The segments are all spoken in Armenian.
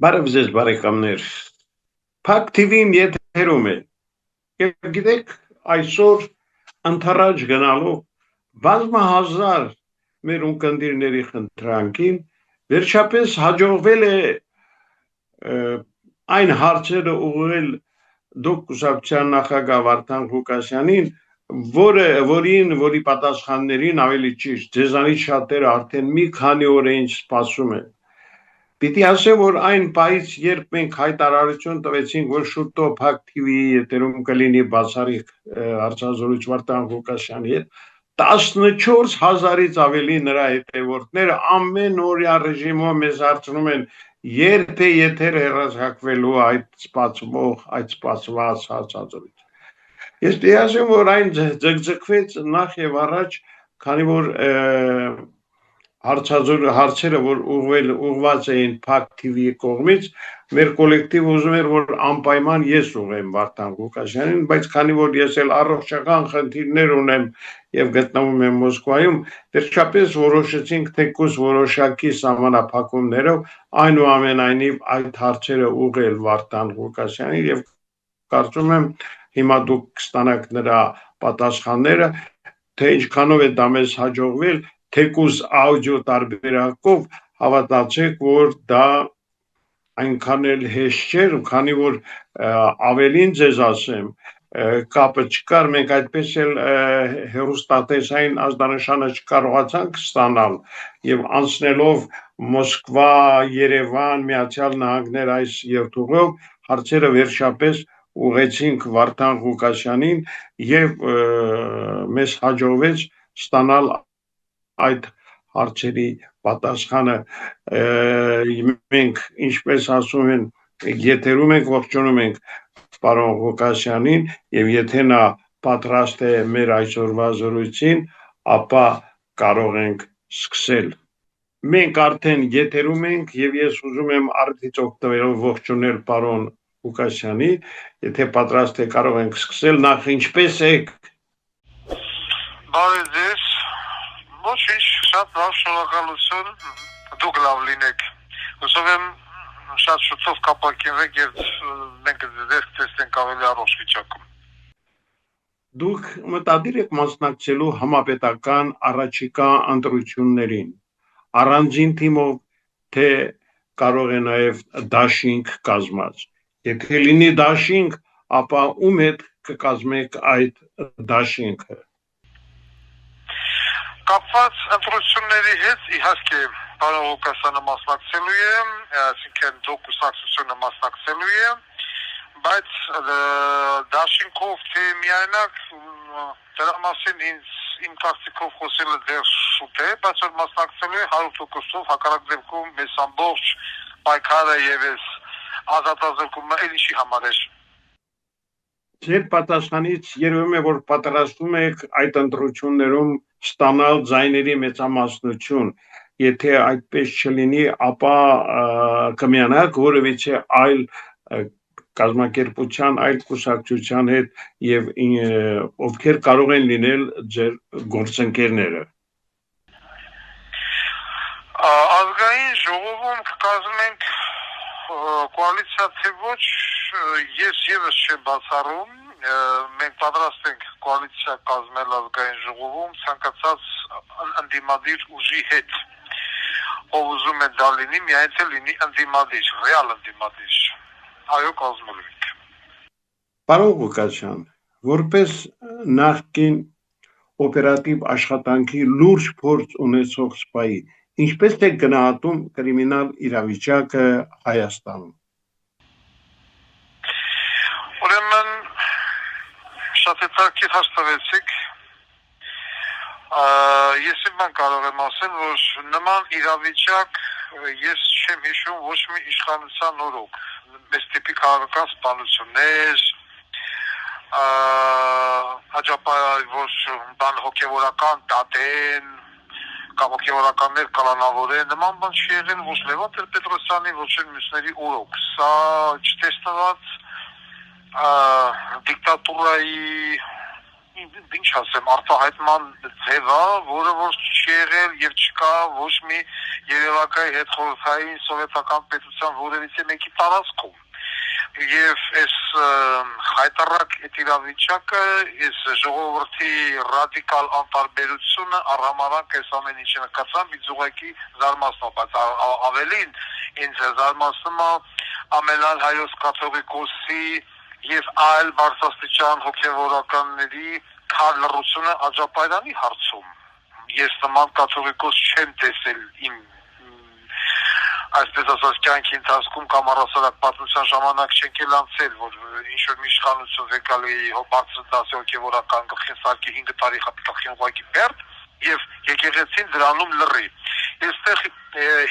Բարև ձեզ բարեկամներ, Փակ TV-ն եթերում է, և գիտեք այսօր ընթരാճ գնալով բազմահազար մեր ունկնդիրների խնդրանքին վերջապես հաջողվել է այն հարցերը ուղղել դուք կուսակցության նախագահ Վարդան Ղուկասյանին, որի պատասխաններին ավելի ճիշտ ձեզանից շատերը արդեն մի քանի օր էին սպասում են։ Պիտի ասեմ, որ այն պահից, երբ մենք հայտարարություն տվեցինք, որ շուտով Փակ TV-ի եթերում կլինի բացառիկ հարցազրույց Վարդան Ղուկասյանի հետ, 14,000-ից ավելի նրա հետևորդները ամենօրյա ռեժիմով մեզ հարցնում են, երբ է եթերը հեռարձակվելու այդ սպասված հարցազրույցը։ Ես պիտի ասեմ, որ այն ձգձգվեց նախ եւ առաջ, քանի որ հարցերը, որ ուղղված էին Փակ TV-ի կողմից, մեր կոլեկտիվը ուզում էր, որ անպայման ես ուղղեմ Վարդան Ղուկասյանին, բայց քանի որ ես էլ առողջական խնդիրներ ունեմ եւ գտնվում եմ Մոսկվայում, վերջապես որոշեցինք թեկուզ որոշակի սահմանափակումներով այնուամենայնիվ այդ հարցերը ուղղել Վարդան Ղուկասյանին եւ կարծում եմ հիմա դուք կստանաք նրա պատասխանները, թե ինչքանով է դա մեզ հաջողվել, թեկուզ աուդիո տարբերակով, հավատացեք, որ դա այնքան էլ հեշտ չէր, քանի որ ավելին ձեզ ասեմ, կապը չկար, մենք այդպես էլ հեռուստատեսային ազդանշանը չկարողացանք ստանալ եւ անցնելով Մոսկվա, Երևան, Միացյալ Նահանգներ այս երթուղով հարցերը վերջապես ուղղեցինք Վարդան Ղուկասյանին եւ մեզ հաջողվեց ստանալ այդ հարցերի պատասխանը։ Մենք, ինչպես ասում են, եթերում ենք, ողջունում ենք պարոն Ղուկասյանին եւ եթե նա պատրաստ է մեր այսօրվա զրույցին, ապա կարող ենք սկսել։ Մենք արդեն եթերում ենք եւ ես ուզում եմ արդից օգտվելով ողջունել պարոն Ղուկասյանի, եթե պատրաստ է կարող ենք սկսել, նախ ինչպես եք։ Բարև ձեզ, ոչինչ, շատ լավ, շնորհակալություն, դուք լավ լինեք, հուսով եմ շատ շուտով կապակցենք եւ մենք ձեզ տեսնենք ավելի առողջ վիճակում։ Դուք մտադիր եք մասնակցելու համապետական առաջիկա ընտրություններին, առանձին թիմով, թե կարող է նաեւ դաշինք կազմած։ Եթե լինի դաշինք, ապա ում հետ կկազմեք այդ դաշինքը։ Կապված ընտրությունների հետ իհարկե պարոն Ղուկասյանը մասնակցելու է, այսինքն դուք կուսակցությունը մասնակցելու է, բայց դաշինքով թե միայնակ դրա մասին իմ կարծիքով խոսելը դեռ շուտ է, բայց որ մասնակցելու է 100%-ով, հակառակ դեպքում մեզ ամբողջ պայքարը եւ այս ազատազրկումը էլի համար է։ Ձեր պատասխանից երևում է, որ պատրաստվում եք այդ ընտրություններում ստանալ ձայների մեծամասնություն, եթե այդպես չլինի, ապա կմիանաք որևիցե այլ կազմակերպության, այլ կուսակցության հետ եւ ովքեր կարող են լինել ձեր գործընկերները։ Ազգային ժողովում կկազմենք կոալիցիա թե ոչ, ես եւս չեմ բացառում, մենք պատրաստ ենք կոալիցիա կազմել ազգային ժողովում ցանկացած ընդդիմադիր ուժի հետ, ով ուզում է դա լինի, միայն թե լինի ընդդիմադիր, ռեալ ընդդիմադիր, այո, կազմելու ենք։ Պարոն Ղուկասյան, որպես նախկին օպերատիվ աշխատանքի լուրջ փորձ ունեցող սպայի, ինչպես եք գնահատում կրիմինալ իրավիճակը Հայաստանում։ Ուրեմն շատ հետաքրքիր հաստատեցիք, ես իմ կարող եմ ասել, որ նման իրավիճակ ես չեմ հիշում ոչ մի իշխանության օրոք, մեծ տիպի քաղաքական սպանություններ, հաջապայ որ բան հոգևորական դատեն, կամ հոգևորականներ կալանավորեն, նման բան չի եղել ոչ Լևոն Տեր-Պետրոսյանի, ոչ էլ մյուսների օրոք, սա չտեսնված դիկտատուրայի, ինչ ասեմ, արտահայտման ձև է, որը որ չի եղել եւ չկա ոչ մի երևակայի հետխորհրդային սովետական պետության որևիցե մեկի տարածքում։ Եվ այս հայտարարակ այդ իրավիճակը, այս ժողովրդի ռադիկալ անտարբերությունը առհամարակ այս ամեն ինչը նկատсан ինձ ուղղակի զարմացնում, բայց ավելին ինձ զարմացնում է ամենալ հայոց կաթողիկոսի եւ այլ բարձրաստիճան հոգեվորականների քարլռությունը Աջապայրանի հարցում։ Ես նման կաթողիկոս չեմ տեսել իմ այսպես ասած կյանքի ընթացքում կամ առասարակ պատմության ժամանակ չենք էլ անցել, որ ինչ-որ մի իշխանություն վեկալի բարձր դասի հոգեվորական գլխին սարքի 5 տարի խփին ուղղակի բերդ եւ եկեղեցին դրանում լռի։ Այստեղ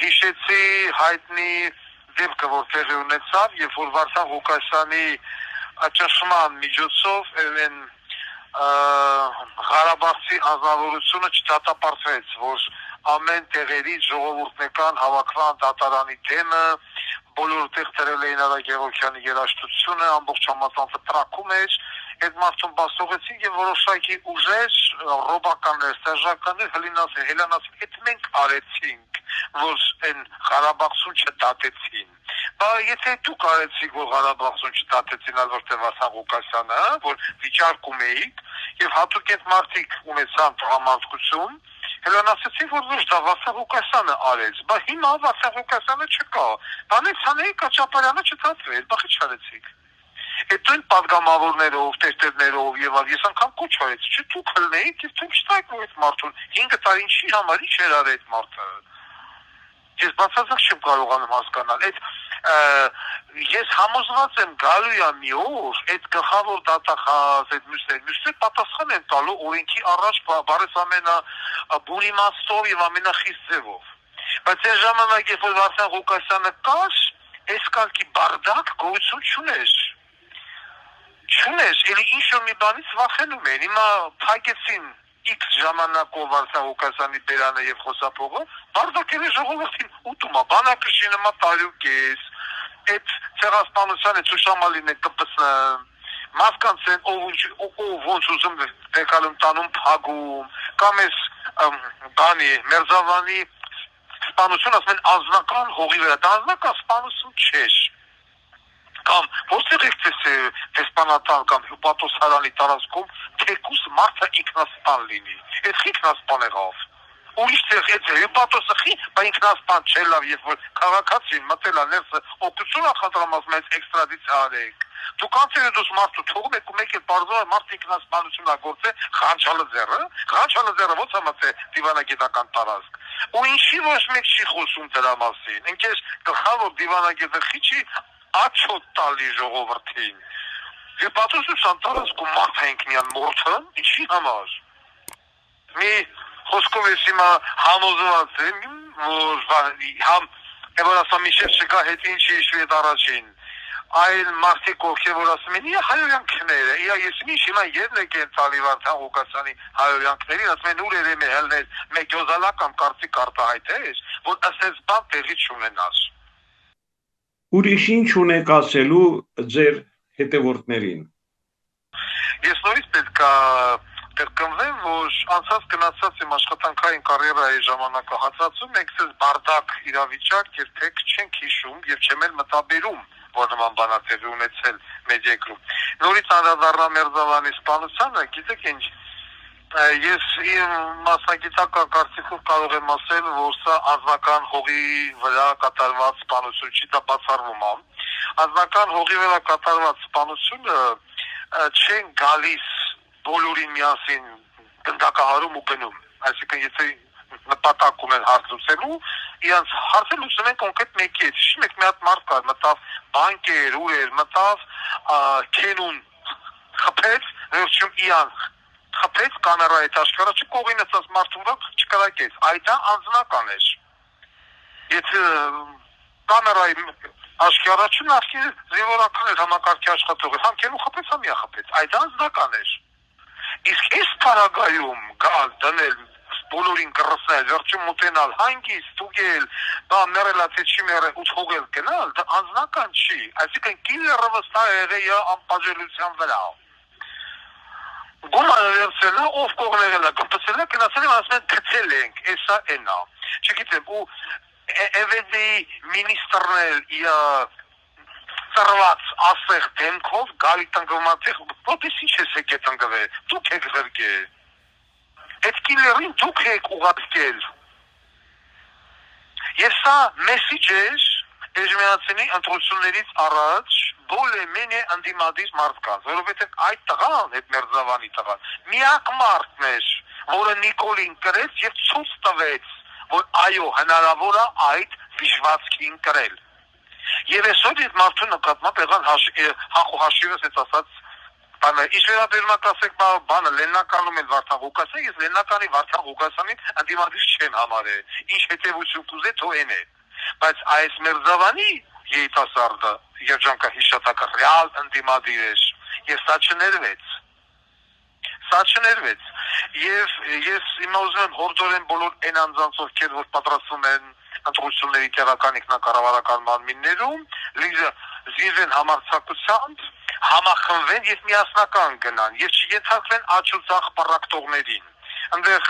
հիշեցի հայտնի դեպքը, որ տեղի ունեցավ, երբ որ Վարդան Ղուկասյանի ճնշման միջոցով այն Ղարաբաղցի անձնավորությունը չդատապարտվեց, որ ամեն տեղերից ժողովուրդնական հավաքման դատարանի դեմը բոլոր տեղ դրել էին Արա Գևորգյանի երաժշտությունը, ամբողջ համացանցը տրակում էր, այդ մարդուն բացողեցին եւ որոշակի ուժեր, ռոբականներ, ստեժականներ հելանացին, այդ մենք արեցինք, որ այն Ղարաբաղցուն չդատեցին։ Բայց եթե դուք արեցիք, որ Ղարաբաղցուն չդատեցին, այլ որտեղ Վարդան Ղուկասյանը, որ վիճարկում էիք եւ հատուկ այդ մարդիկ ունեցան տղամարդկություն, հելանացեցին, որ ոչ դա Վարդան Ղուկասյանը արեց, բայց հիմա Վարդան Ղուկասյանը չկա, բանից հանեիք Աջապարյանը չդատվեց, բախի չարեցիք։ Այդ նույն պատգամավորներով, տերտերներով եւ ես անգամ կոչ արեցի, չէ՞ դուք հլնեիք եւ դուք չտայք այդ մարդուն 5 տարի ինչի համար ինչ էր արել այդ մարդը։ Ես բացարձակ չեմ կարողանում հասկանալ։ Այդ ես համոզված եմ գալու է մի օր, այդ գլխավոր դատախազ, այդ մյուսներ պատասխան են տալու օրենքի առաջ բարես ամենաբուն իմաստով եւ ամենախիստ ձևով։ Բայց այն ժամանակ, երբ որ Վարդան Ղուկասյանը կար, այս կարգի բարդակ գոյություն չուներ։ Չունես, էլի ինչ-որ մի բանից վախենում են, հիմա փակեցին X ժամանակով Վարդան Ղուկասյանի բերանը եւ խոսափողը, բարդակել է ժողովրդին ուտում է, բանակը շինումա տարյուկ ես, այդ ցեղասպանության այդ շուշամալին է կպսը, մարդկանց են ով ոնց ուզում դեկալում տանում փագում, կամ էս բանի, մերձավանի սպանություն ասում են անձնական հողի վրա, դա անձնական սպանություն չէր։ Կամ որտեղ եք դեսպանատան կամ հյուպատոսարանի տարածքում թեկուս մարդը ինքնասպան լինի։ Այդ ինքնասպան եղավ։ Ուրիշ տեղ այդ հյուպատոսը բայց ինքնասպան չէ լավ, երբ որ քաղաքացին մտել է ներսը օգնություն ախնդրամասում այս էքստրադիցիա արեք։ Դուք անցել դուս մարդու թողում եք ու մեկ էլ բարձր մարդ ինքնասպանություն ագործե Խանչալը ձեռը ո՞նց է մտել դիվանագիտական տարածք։ Ու ինչի ոչ մեկ չի խոսում դրա մասին։ Ինքես գլխավոր դիվանագիտի աչոտ տալի ժողովրդին։ Հյուպատոսության տարածքում մարդ է ինքնյան մորթը, ինչի համար։ Մի խոսքով ես հիմա համոզված եմ, որ ասա միշտ չկա հետ ինչի իշխի այդ առաջին։ Այլ մարդիկ ովքեր որ ասում են, իա հայոյանքները, ես ինչ հիմա երնեք են տալի Վարդան Ղուկասյանի հայոյանքներին, ասում են ուր երեմ է հելնել մեկ գյոզալա կամ կարծիք արտահայտեր, որ ասես բան տեղի չունենար։ Ուրիշ ինչ ունեք ասելու ձեր հետևորդներին։ Ես նորից պետք է կրկնվեմ, որ անցած գնացած իմ աշխատանքային կարիերայի ժամանակահատվածում մենք ցես բարդակ իրավիճակ երբեք չենք հիշում եւ չեմ էլ մտաբերում, որ նման բանացել ունեցել մեր երկրում։ Նորից անդրադառնամ Մերձավանի սպանությանը, գիտեք ինչ, ես իմ մասնագիտական կարծիքով կարող եմ ասել, որ սա անձնական հողի վրա կատարված սպանություն չի, դա բացառվում է։ Անձնական հողի վրա կատարված սպանությունը չեն գալիս բոլորին միասին գնդակահարում ու գնում, այսինքն եթե նպատակ ունեն հարց լուծելու, իրանց հարցը լուծում են կոնկրետ մեկի հետ, հիշում եք մի հատ մարդ կար, մտավ բանկեր, ուր մտավ քենուն խփեց, վերջում իրան խփեց կամերայի հետ աշխարհը չկողինեցած մարդու վրա չկրակեց, այդ դա անձնական էր։ Եթե կամերայի աշխարհը նախի զինվորական էր համակարգի աշխատողը, հանքելու խփեց, համիա խփեց, այդ դա անձնական էր։ Իսկ այս պարագայում գալ դնել բոլորին կռսնել, վերջում մոտենալ, հանգիստ, տուգել, դա մերելա թե չի մերել ու թողել գնալ, դա անձնական չի, այսինքն կիլերը վստահ եղել է անպատժելիության վրա։ Գումարը վերցել է, ով կողմերել է, կպցել է, գնացել եմ ասում են գցել ենք, էսա էնա։ Չգիտեմ, ու Էվեդի մինիստրներ ծրված ասեղ դեմքով գալի տնկվմատեղ, ոտես ինչ ես եք է տնկվե, դուք եք ղրգե, այդ կիլերին դուք եք ուղատկել, և սա մեսիջ էր Էժմիածինի ընտրություններից առաջ բոլեմեն է ընդիմադիր մարդկանց, որովհետև այդ տղան, այդ Մերձավանի տղան, միակ մարդն էր, որը Նիկոլին կրեց և ցույց տվեց, որ այո, հնարավոր է այդ վիժվածքին կրել։ Եվ այսօր այդ մարդու նկատմամբ եղան հաշիվս հետ ասած ինչ վերաբերում ասեք բանը Լեննականում էլ Վարդան Ղուկասյան, ես Լեննականի Վարդան Ղուկասյանին ընդդիմադիր չեմ համարել, ինչ հետևություն կուզե թո են է, բայց այս Մերձավանի երիտասարդը երջանկահիշատակը ռեալ ընդդիմադիր էր և սա չներվեց և ես հիմա ուզում եմ հորդորեմ բոլոր այն անձանց ովքեր որ պատրաստվում են ընտրությունների տեղական ինքնակառավարական մարմիններում զինվեն համարձակությամբ համախմբվեն և միասնական գնան և չենթարկվեն աջ ու ձախ պառակտողներին Այնտեղ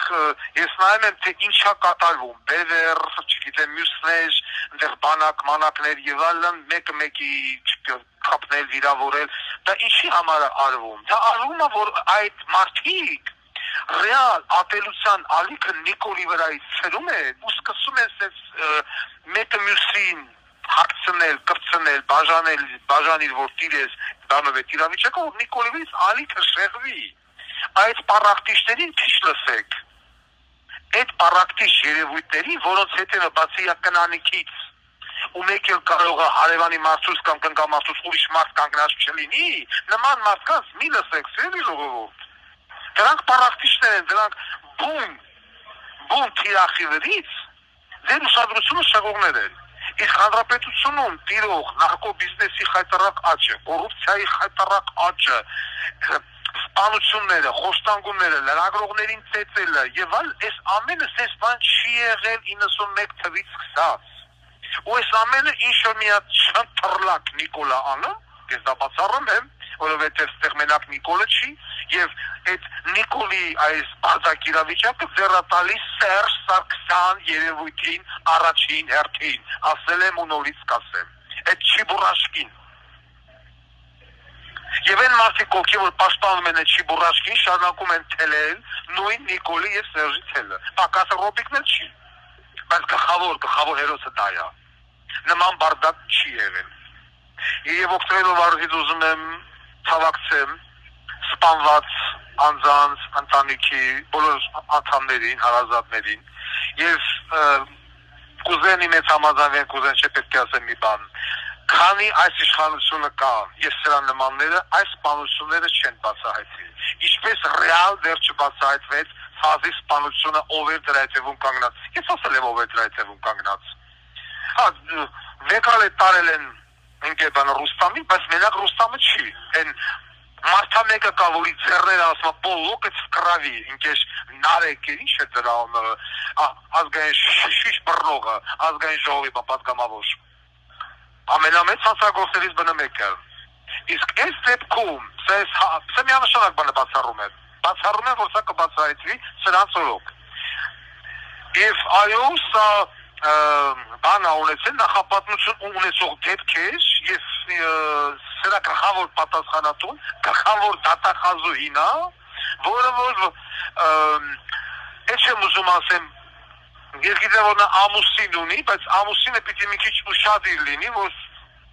ես նայում եմ, թե ինչա կատարվում, բևեր, չգիտեմ, մյուսներ, այնտեղ բանակ-մանակներ և այլն, մեկը մեկի կապնել, վիրավորել, դա ինչի համար է արվում, դա արվում է, որ այդ մարդիկ ռեալ ատելության ալիքը Նիկոլի վրայից ցրում են ու սկսում են մեկը մյուսին հագցնել, կրծնել, բաժանել, որ տիրես դանով է տիրավիճակը, որ Նիկոլի վրայից ալիքը շեղվի այդ պառակտիչներին քիչ լսեք, այդ պառակտիչ երևույթների, որոնց հետևը բացի կնանիքից ու մեկ էլ կարող է հարևանի մարդուց կամ կնկամարտուց ուրիշ մարդ կանգնած չլինի, նման մարդկանց մի լսեք, սիրելի ժողովուրդ, դրանք պառակտիչներ են, դրանք բուն թիրախի վրից ձեր ուշադրությունը շեղողներ են, իսկ հանրապետությունում տիրող նարկոբիզնեսի խայտառակ աճը, կոռուպցիայի խայտառակ աճը, սպանությունները, խոշտանգումները, լրագրողներին ծեծելը եւ այլ, այս ամենը սենց բան չի եղել 91 թվից սկսած։ Ու այս ամենը ինչ-որ մի հատ չընթռլակ Նիկոլա անում, ես դա բացառում եմ, որովհետեւ ստեղ մենակ Նիկոլը չի, եւ այդ Նիկոլի այս բարձակիրավիճակը ձեռատալի Սերժ Սարգսյան երևույթին առաջին հերթին, ասել եմ ու նորից կասեմ, այդ չիբուրաշկին Եվ այն մարդիկ ովքեր որ պաշտպանում են այդ չիբուրաշկին, շարունակում են թելել նույն Նիկոլի եւ Սերժի թելը։ Պակասը Ռոբիկն էլ չի, բայց գլխավոր հերոսը դա է։ Նման բարդակ չի եղել։ Եվ օգտվելով առիթից ուզում եմ ցավակցեմ սպանված անձանց, ընտանիքի բոլոր անդամներին, հարազատներին եւ կուզեն մեծ համաձայնվեն, կուզեն չէ պետք է ասեմ մի բան։ Քանի այս իշխանությունը կա եւ սրա նմանները այս սպանությունները չեն բացահայտել։ Ինչպես ռեալ դեռ չբացահայտվեց Ֆազի սպանությունը ով էր դրա հետևում կանգնած։ Ես ասել եմ ով է դրա հետևում կանգնած։ Վեկալ է տարել են ընկերբանը Ռուստամին, բայց մենակ Ռուստամը չի։ Այն մարդամեկը կա, որի ձեռները ասում է պոլոկը կրավի, ինքեշ նարեկ է, ինչ է դրա անունը, ազգային շիշ բռնողը, ազգային ժողովի պատգամավոր։ Ամենամեծ հանցագործներից բնը մեկը։ Իսկ այս դեպքում, սա միանշանակ բանը բացառում եմ, որ սա կբացահայտվի սրանց օրոք։ Եվ այո, սա բանը ունեցել նախապատմություն ունեցող դեպքեր և սրա գլխավոր պատասխանատուն, գլխավոր դատախազուհին է, որը որ չեմ ուզում ասեմ Ես գիտեմ, որ նա ամուսին ունի, բայց ամուսինը պիտի մի քիչ ուշադիր լինի,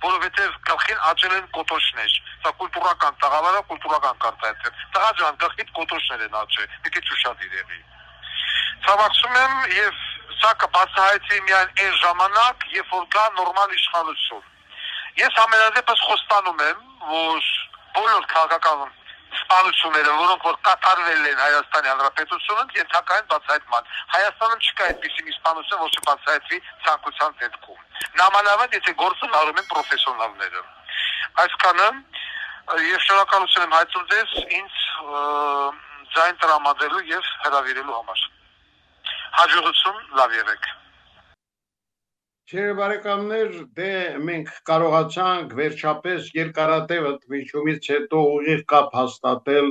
որովհետև գլխին աճել են կոտոշներ։ Սա կուլտուրական տաղավար է, կուլտուրական կարտահայտ է։ Տղա ջան, գլխիդ կոտոշներ են աճել, մի քիչ ուշադիր եղի։ Ցավակցում եմ եւ սա կբացահայտվի միայն այն ժամանակ, երբ որ կա նորմալ իշխանություն։ Ես ամենադեպս խոստանում եմ, որ բոլոր քաղաքական սպանությունները, որոնք որ կատարվել են Հայաստանի Հանրապետությունում, ենթակա են բացահայտման։ Հայաստանում չկա այդպիսի մի սպանություն, որ չբացահայտվի ցանկության դեպքում։ Նամանավանդ եթե գործը արում են պրոֆեսիոնալները։ Այսքանը եւ շնորհակալություն եմ հայտնում ձեզ ինձ ձայն տրամադրելու եւ հրավիրելու համար։ Հաջողություն, լավ եղեք։ Չէ բարեկամներ, դե մենք կարողացանք վերջապես երկարատև ընդմիջումից հետո ուղիղ կապ հաստատել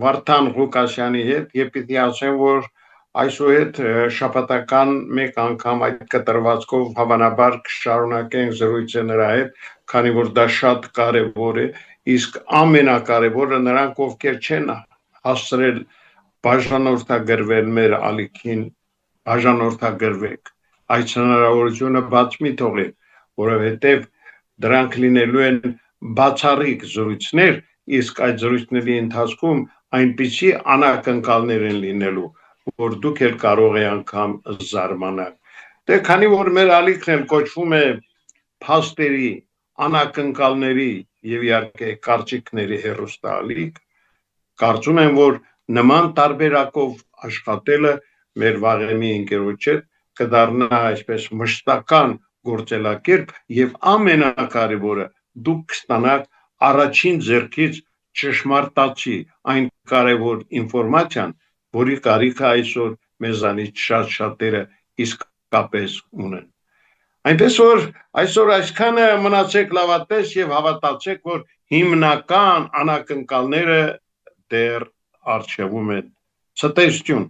Վարդան Ղուկասյանի հետ, եւ պիտի ասեմ, որ Այսուհետ շաբաթական մեկ անգամ այդ կտրվածքով հավանաբար կշարունակենք զրույցը նրա հետ, քանի որ դա շատ կարևոր է, իսկ ամենակարևորը նրանք, ովքեր չեն հասցրել բաժանորդագրվել մեր ալիքին, բաժանորդագրվեք, այս հնարավորությունը բաց մի թողեք, որովհետև դրանք լինելու են բացառիկ զրույցներ, իսկ այդ զրույցների ընթացքում այնպիսի անակնկալներ են լինելու, որ դուք էլ կարող եք անգամ զարմանալ։ Դե քանի որ մեր ալիքն էլ կոչվում է փաստերի, անակնկալների եւ իհարկե կարծիքների հերոստալիք, կարծում եմ, որ նման տարբերակով աշխատելը մեր վաղեմի ընկերոջ հետ կդառնա այսպես մշտական գործելակերպ եւ ամենակարևորը դուք կստանաք առաջին ձեռքից ճշմարտացի այն կարևոր ինֆորմացիան, որի կարիքը այսօր մեզանից շատ-շատերը իսկապես ունեն։ Այնպես որ այսօր այսքանը մնացեք լավատես եւ հավատացեք, որ հիմնական անակնկալները դեռ առջևում են։ Ցտեսություն։